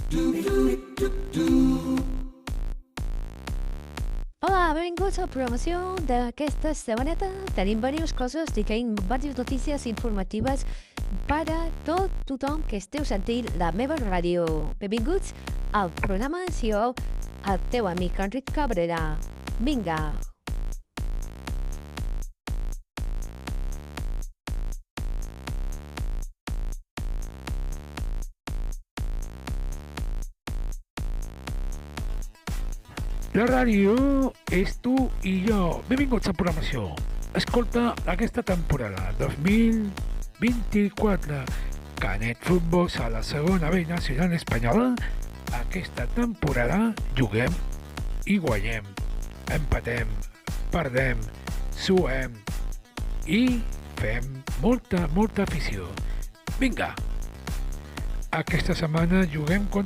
Hola, benvinguts a la programació d'aquesta setmaneta. Tenim diverses coses i tenim diverses notícies informatives per a tothom que esteu sentint la meva ràdio. Benvinguts al programa CEO, el teu amic Enric Cabrera. Vinga! La ràdio és tu i jo. Benvinguts a programació. Escolta aquesta temporada 2024 Canet Futbol a la segona B nacional espanyola. Aquesta temporada juguem i guanyem, empatem, perdem, suem i fem molta afició. Vinga! Aquesta setmana juguem contra